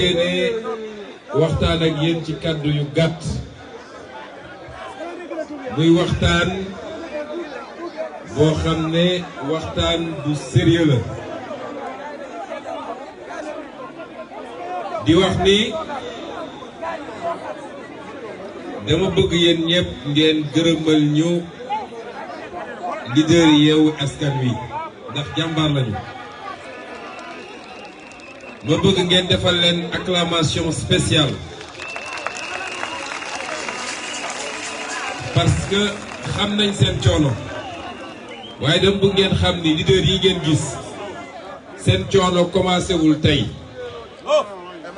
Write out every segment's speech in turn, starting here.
yéene waxtaan ak yéen ci kàddu yu gàtt muy waxtaan boo xam ne waxtaan bu sérieux la di wax ni dama bëgg yéen ñëpp ngeen gërëmal ñu leader Yewwi Askan Wi ndax jàmbaar lañu. ma bëgg ngeen defal leen acclamation spéciale parce que xam nañ seen coono waaye dama bëgg ngeen xam ni leader yi ngeen gis seen coono commencé wul tey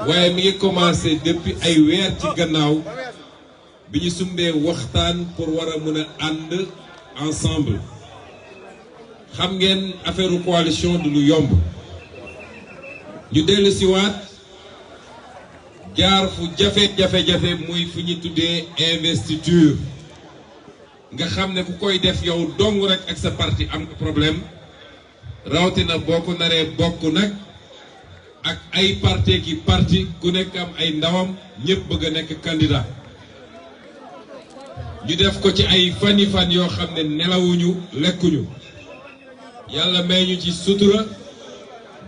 waaye mi ngi commencé depuis ay weer ci gannaaw bi ñu sumbee waxtaan pour war a mën a ànd ensemble. xam ngeen affaire coalition du lu yomb ñu dellu si waat jaar fu jafe-jafe muy fu ñu tuddee investiture nga xam ne ku koy def yow dong rek ak sa parti am problème rawatina boo ko naree bokk nag ak ay parti ku nekk am ay ndawam ñëpp bëgg a nekk candidat ñu def ko ci ay fan yoo xam ne nelawuñu lekkuñu yàlla may ñu ci sutura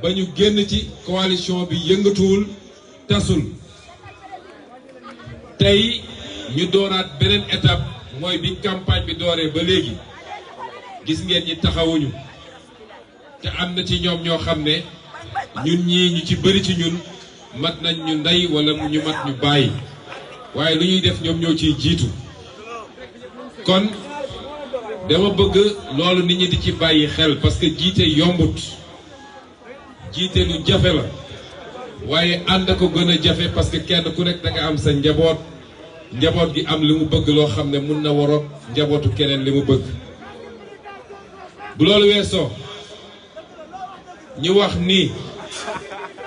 ba ñu génn ci coalition bi yëngatuwul tasul tey ñu dooraat beneen étape mooy bi campagne bi dooree ba léegi gis ngeen ñi taxawuñu te am na ci ñoom ñoo xam ne ñun ñii ñu ci bëri ci ñun mat nañ ñu ndey wala ñu mat ñu bàyyi waaye lu ñuy def ñoom ñoo ciy jiitu kon dama bëgg loolu nit ñi di ci bàyyi xel parce que jiite yombut jiite lu jafe la waaye ànd ko gën a jafe parce que kenn ku nekk da nga am sa njaboot gi am li mu bëgg loo xam ne mun na waroog njabootu keneen li mu bëgg. bu loolu weesoo ñu wax ni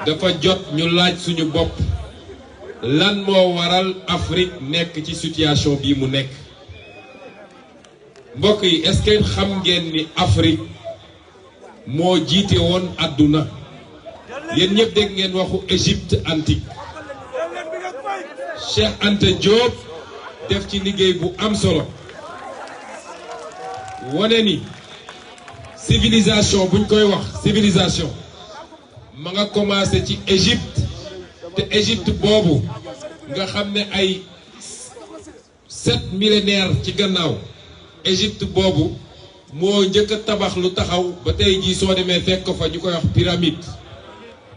dafa jot ñu laaj suñu bopp lan moo waral Afrique nekk ci situation bii mu nekk. mbokk yi est-ce que xam ngeen ni Afrique moo jiite woon àdduna yéen ñëpp dégg ngeen waxu Égypte antique Cheikh Anta Diop def ci liggéey bu am solo wane ni civilisation buñ koy wax civilisation ma nga commencé ci Égypte te Égypte boobu nga xam ne ay 7 millénaires ci gannaaw Égypte boobu moo njëkk a tabax lu taxaw ba tey jii soo demee fekk ko fa ñu koy wax pyramide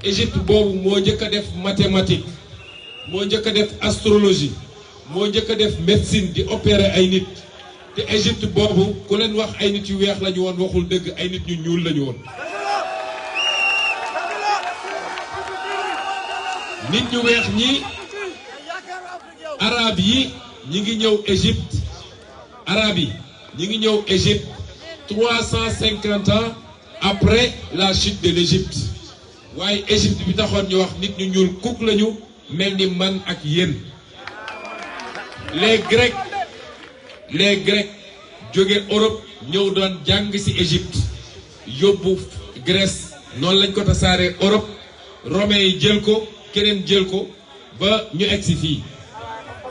Égypte boobu moo njëkk a def mathématique moo njëkk a def astrologie moo njëkk a def médecine di opérer ay nit te Égypte boobu ku leen wax ay nit yu weex lañu woon waxul dëgg ay nit ñu ñuul lañu woon. nit ñu weex ñi arab yi ñi ngi ñëw Égypte arab yi ñi ngi ñëw Égypte 350 ans après la chute de l'Égypte waaye Égypte bi taxoon ñu wax nit ñu ñuul kuk lañu mel ni man ak yéen. les Grecs jóge Europe ñëw doon jàng ci Égypte yóbbu Grèce noonu lañ ko tasaaree Europe romains yi jël ko keneen jël ko ba ñu egsi fii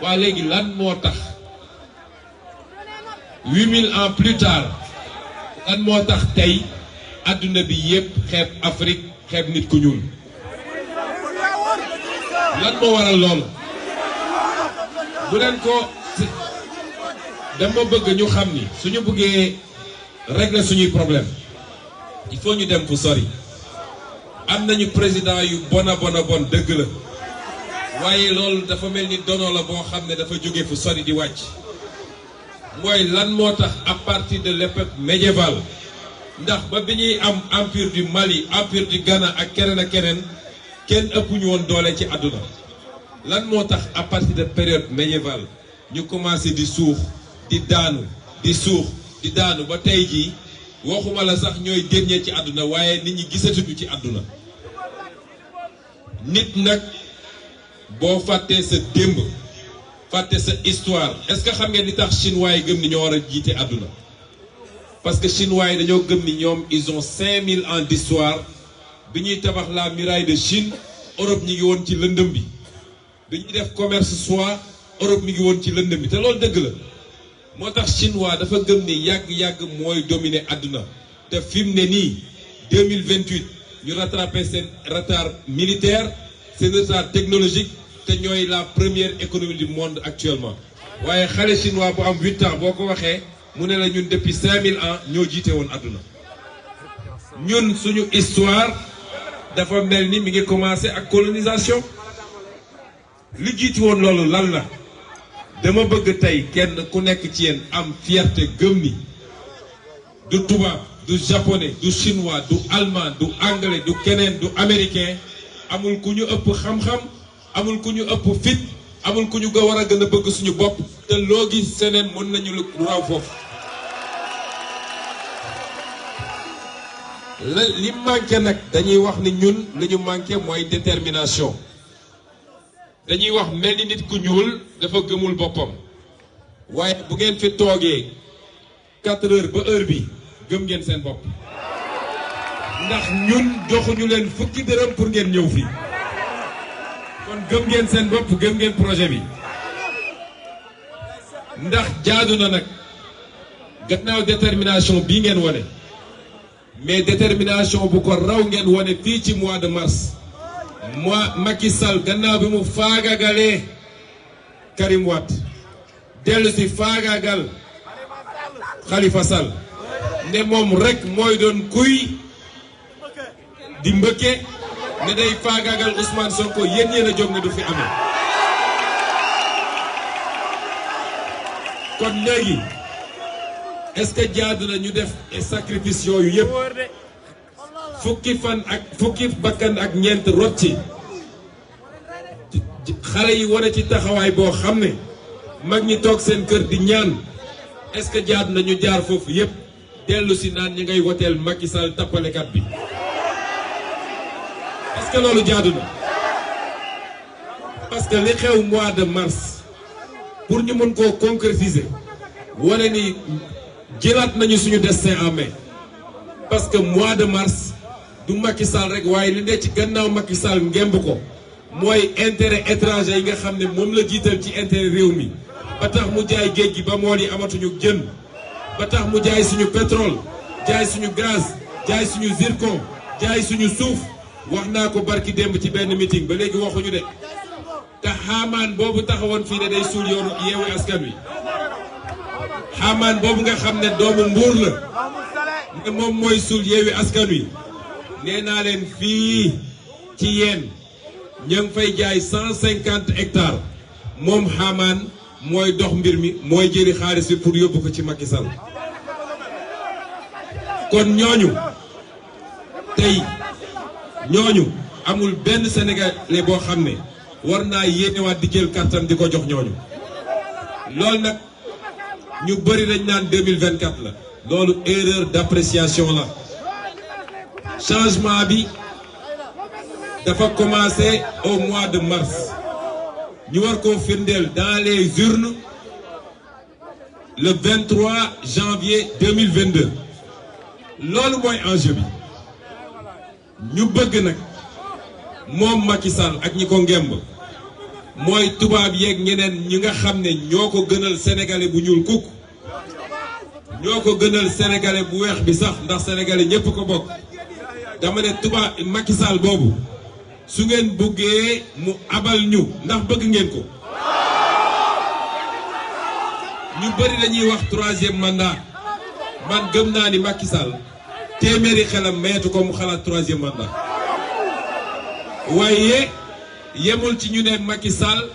waa léegi lan moo tax 8000 ans plus tard lan moo tax tey adduna bi yépp xeeb Afrique xeeb nit ku ñuul lan moo waral loolu bu leen ko dama bëgg ñu xam ni suñu bëggee régler suñuy problème il faut ñu dem fu sori am nañu président yu bon dëgg la waaye loolu dafa mel ni dono la boo xam ne dafa jóge fu sori di wàcc mooy lan moo tax à partir de l'époque médiévale ndax ba bi ñuy am empire du Mali empire du Ghana ak keneen kenn ëpp ñu woon doole ci àdduna lan moo tax à partir de période médiévale ñu commencé di suux di daanu di suux di daanu ba tey jii waxuma la sax ñooy dernier ci àdduna waaye nit ñi gisatuñu ci àdduna nit nag boo fàttee sa démb fàtte sa histoire est-ce que xam ngeen ni tax chinois yi gëm ni ñoo war a jiite àdduna parce que chinois yi dañoo gëm ni ñoom ils ont 5000 ans d'histoire bi ñuy tabax la muraille de Chine Europe ñi ngi woon ci lëndëm bi bi ñuy def commerce soie Europe mi ngi woon ci lëndëm bi te loolu dëgg la moo tax chinois dafa gëm ni yàgg-yàgg mooy dominer àdduna te fi mu ne nii 2028 ñu rattrapé seen retard militaire seen retard technologique te ñooy la première économie du monde actuellement waaye xale chinois bu am 8 ans boo ko waxee mu ne la ñun depuis 5000 ans ñoo jiite woon àdduna ñun suñu histoire dafa mel ni mi ngi commencé ak colonisation li jiitu woon loolu lan la dama bëgg tey kenn ku nekk ci yéen am fierté gëm ni du tubaab du japonais du chinois du allemand du anglais du keneen du américain amul ku ñu ëpp xam-xam amul ku ñu ëpp fit amul ku ñu war a gën a bëgg suñu bopp te loo gis seneen mën nañu lu raw foofu li manqué nag dañuy wax ni ñun li ñu manqué mooy détermination dañuy wax mel ni nit ku ñuul dafa gëmul boppam waaye bu ngeen fi toogee 4 heures ba heure bi gëm ngeen seen bopp ndax ñun joxuñu leen fukki dërëm pour ngeen ñëw fi kon gëm ngeen seen bopp gëm ngeen projet bi ndax jaadu na nag gannaaw détermination bii ngeen wane mais détermination bu ko raw ngeen wane fii ci mois de mars Macky Sall gannaaw bi mu faagagalee Karim Wade dellu si faagagal Khalifa Sall ne moom rek mooy doon kuy di mbëkke ne day faagagal Ousmane Sonko yéen a jóg ne du fi amee kon léegi est-ce que jaadu na ñu def sacrifice yooyu yëpp fukki bakkan ak ñeent rot ci xale yi wane ci taxawaay boo xam ne mag ñi toog seen kër di ñaan est-ce que jaadu na ñu jaar foofu yëpp dellu si naan ñi ngay woteel Macky Sall tappalekat bi est-ce que loolu jaadu na parce que li xew mois de mars pour ñu mën koo concrétiser wane ni jëlaat nañu suñu destin en main parce que mois de mars du Macky Sall rek waaye li ne ci gannaaw Macky Sall ngemb ko mooy intérêt étranger yi nga xam ne moom la jiital ci intérêt réew mi ba tax mu jaay géej gi ba mool yi amatuñu jën ba tax mu jaay suñu pétrole jaay suñu gaz jaay suñu zircon jaay suñu suuf wax naa ko barki démb ci benn meeting ba léegi waxuñu de te xaamaan boobu taxawoon fii ne day suul yoonu yeewu askan wi xaamaan boobu nga xam ne doomu mbuur la ne moom mooy suul yeewi askan wi nee naa leen fii ci yéen ña ngi fay jaay 150 hectares moom xaamaan mooy dox mbir mi mooy jëli xaalis bi pour yóbbu ko ci Macky Sall kon ñooñu amul benn Sénégalais boo xam ne war naa yéenewaat di jël kàttan di ko jox ñooñu loolu nag ñu bëri dañ naan 2024 la loolu erreur d'appréciation la changement bi dafa commencer au mois de mars ñu war koo firndeel dans les urnes le 23 janvier 2022 loolu mooy enjeu bi ñu bëgg nag moom Macky Sall ak ñi ko ngemb mooy tubaab yeeg ñeneen ñi nga xam ne ñoo ko gënal sénégalais bu ñuul kukk ñoo ko gënal sénégalais bu weex bi sax ndax sénégalais ñépp ko bokk dama ne tubaab Macky Sall boobu su ngeen bëggee mu abal ñu ndax bëgg ngeen ko ñu bëri dañuy wax 3e mandat man gëm naa ni Macky Sall téeméeri xelam mayatu ko mu xalaat 3e mandat waaye yemul ci ñu ne Macky Sall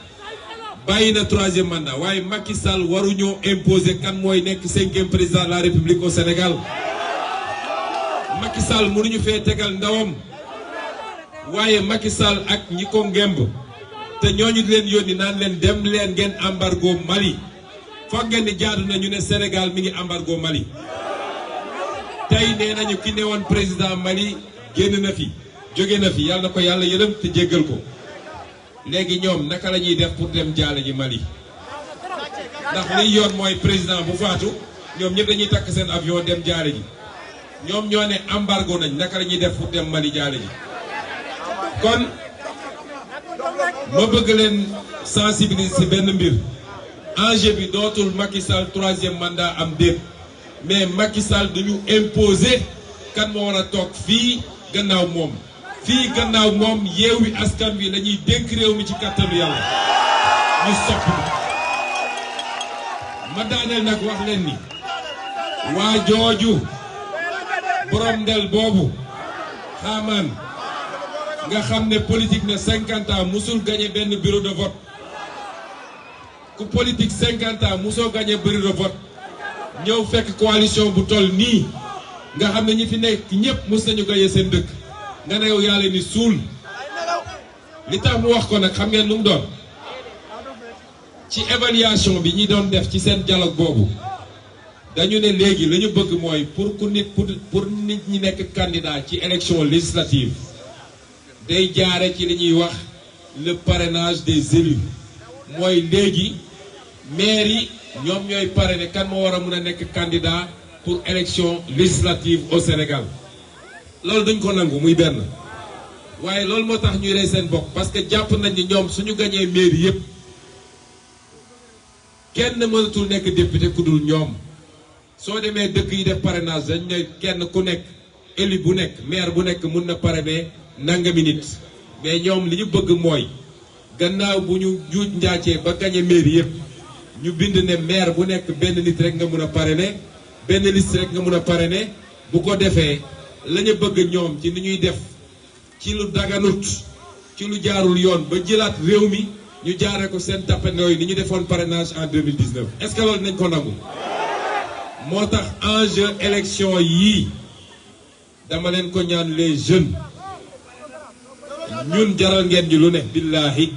bàyyi na 3e mandat waaye Macky Sall waruñoo imposer kan mooy nekk 5e président de la République au Sénégal Macky Sall mënuñu fee tegal ndawam waaye Macky Sall ak ñi ko ngemb te ñooñu di leen yónni naan leen dem leen ngeen embargo Mali foog ngeen ni jaadu na ñu ne Sénégal mi ngi embargo Mali tey nee nañu ki ne woon président Mali génn na fi jóge na fi yàlla na ko yàlla yërëm te jéggal ko léegi ñoom naka la ñuy def pour dem jaale ji Mali ndax liy yoon mooy président bu faatu ñoom ñëpp dañuy takk seen avion dem jaale ji ñoom ñoo ne embargo nañ naka la ñuy def pour dem Mali jaale ji kon ma bëgg leen sensibiliser benn mbir enjeu bi dootul Macky Sall 3e mandat am déet mais Macky Sall duñu imposer kan moo war a toog fii gannaaw moom fii gannaaw moom Yewwi Askan Wi la ñuy dénk réew mi ci kattanu yàlla ñu soppi ma daaneel nag wax leen ni waa jooju borom ndel boobu xaamaan nga xam ne politique na 50 ans musul gagné benn bureau de vote ku politique 50 ans musoo gagné bureau de vote ñëw fekk coalition bu toll nii nga xam ne ñi fi nekk ñëpp mus nañu gagné seen dëkk nga ne yow yaa leen ni suul li tax mu wax ko nag xam ngeen lu mu doon ci évaluation bi ñi doon def ci seen dialogue boobu dañu ne léegi la ñu bëgg mooy pour nit ñi nekk candidat ci élection législative day jaare ci li ñuy wax le parrainage des élus mooy léegi maire yi ñoom ñooy parrainer kan moo war a mën a nekk candidat pour élection législative au Sénégal loolu dañ ko nangu muy benn waaye loolu moo tax ñuy rey seen bopp parce que jàpp nañ ni ñoom suñu gañee mairie yépp kenn mënatul nekk député ku dul ñoom soo demee dëkk yi def parrainage dañ ne kenn ku nekk élu bu nekk maire bu nekk mun na parrainer nangami nit mais ñoom li ñu bëgg mooy gannaaw bu ñu juuj njaacee ba gañe mairie yépp ñu bind ne maire bu nekk benn nit rek nga mun a parrainer benn liste rek nga mun a parrainer bu ko defee la ñu bëgg ñoom ci ni ñuy def ci lu daganut ci lu jaarul yoon ba jëlaat réew mi ñu jaaree ko seen tappandoo yi ni ñu defoon parrainage en 2019 est-ce que loolu nañ ko nangu moo tax enjeu élection yii dama leen ko ñaan les jeunes ñun jaral ngeen ñu lu ne billaahi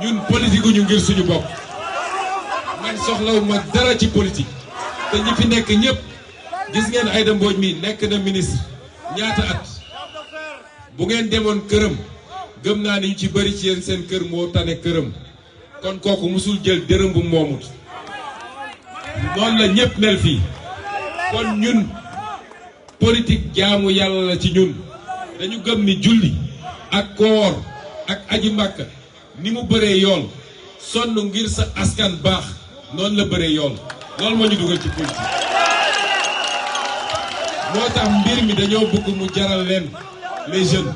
ñun politique ñu ngir suñu bopp man soxlawuma dara ci politique te ñi fi nekk ñëpp gis ngeen Aïda Mbodj mi nekk na ministre ñaata at bu ngeen demoon këram gëm naa ni ñu ci bëri ci yéen seen kër moo tane këram kon kooku musul jël dërëm bu moomut noonu la ñëpp mel fii kon ñun politique jaamu yàlla la ci ñun dañu gëm ni julli ak koor ak aji màkka ni mu bëree yoon sonn ngir sa askan baax noonu la bëree yoon loolu moo ñu dugal ci politique moo tax mbir mi dañoo bëgg mu jaral leen les jeunes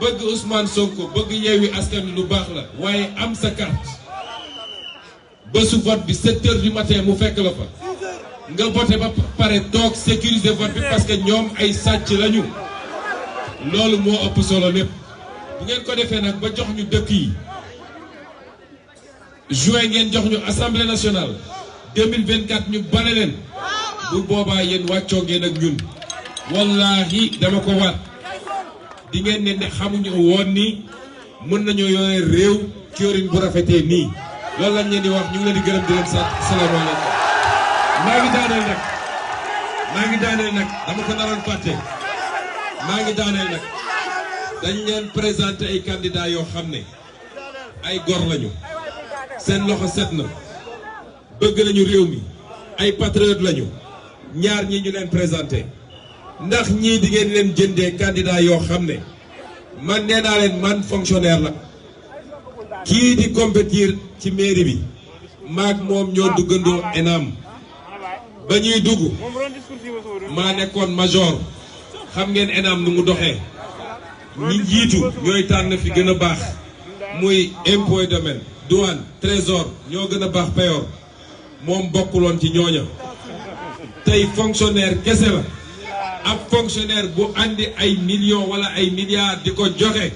bëgg Ousmane Sonko bëgg Yewwi Askan Wi lu baax la waaye am sa carte bésu vote bi 7 heures du matin mu fekk la fa nga voté ba pare toog sécuriser vote bi parce que ñoom ay sàcc lañu loolu moo ëpp solo lépp bu ngeen ko defee nag ba jox ñu dëkk yi juin ngeen jox ñu assemblée nationale 2024 ñu bale leen bu boobaa yéen wàccoo ngeen ak ñun wallahi dama ko waat di ngeen ne xamuñu woon ni mën nañoo yore réew ci yorin bu rafetee nii loolu lañ leen di wax ñu ngi leen di gërëm di leen sant salaamaaleykum maa ngi daaneel nag dama ko naroon fàtte maa ngi daaneel nag dañ leen présenté ay candidats yoo xam ne ay gor lañu seen loxo set na bëgg nañu réew mi ay patriote lañu ñaar ñi ñu leen présenté ndax ñii di ngeen leen jëndee candidat yoo xam ne man nee naa leen man fonctionnaire la kii di compétir ci mairie bi maag moom ñoo duggandoo ENAM ba ñuy dugg maa nekkoon major xam ngeen ENAM nu mu doxee ñi jiitu ñooy tànn fi gën a baax muy impôt et domaine douane trésor ñoo gën a baax payoor moom bokkuloon ci ñooña tey fonctionnaire kese la ab fonctionnaire bu andi ay millions wala ay milliards di ko joxe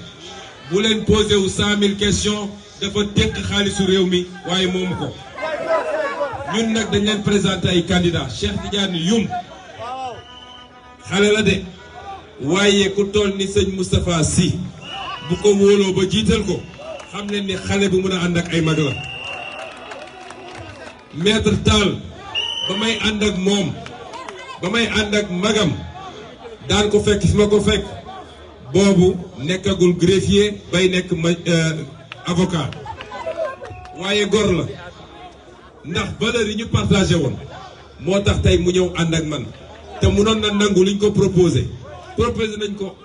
bu leen posé wu 100 000 questions dafa tekk xaalisu réew mi waaye moomu ko ñun nag dañ leen présenté ay candidats Cheikh Tidiane Youm xale la de waaye ku toll ni sëñ Moustapha Sy bu ko wóoloo ba jiital ko xam leen ni xale bu mën a ànd ak ay mag la maître Tall ba may ànd ak moom ba may ànd ak magam daan ko fekk fi ma ko fekk boobu nekkagul greffier bay nekk avocat waaye gor la ndax valeur yi ñu partagé woon moo tax tey mu ñëw ànd ak man te munoon na nangu liñ ko proposé nañ ko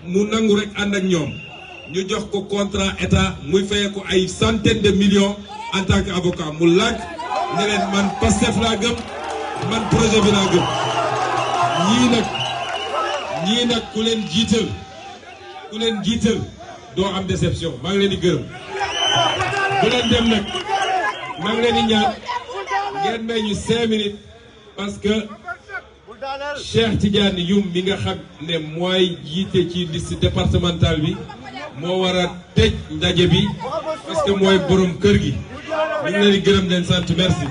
mu nangu rek ànd ak ñoom ñu jox ko contrat état muy fayee ko ay centaines de millions en tant qu'avocat mu lànk ne leen man Pastef laa gëm man projet bi laa gëm ñii nag ku leen jiital doo am déception maa ngi leen di gërëm bu leen dem nag maa ngi leen di ñaan ngeen may ñu 5 minutes parce que Cheikh Tidiane Youm mi nga xam ne mooy jiite ci liste départementale bi moo war a tëj ndaje bi parce que mooy borom kër gi ñu ngi leen di gërëm leen sant merci.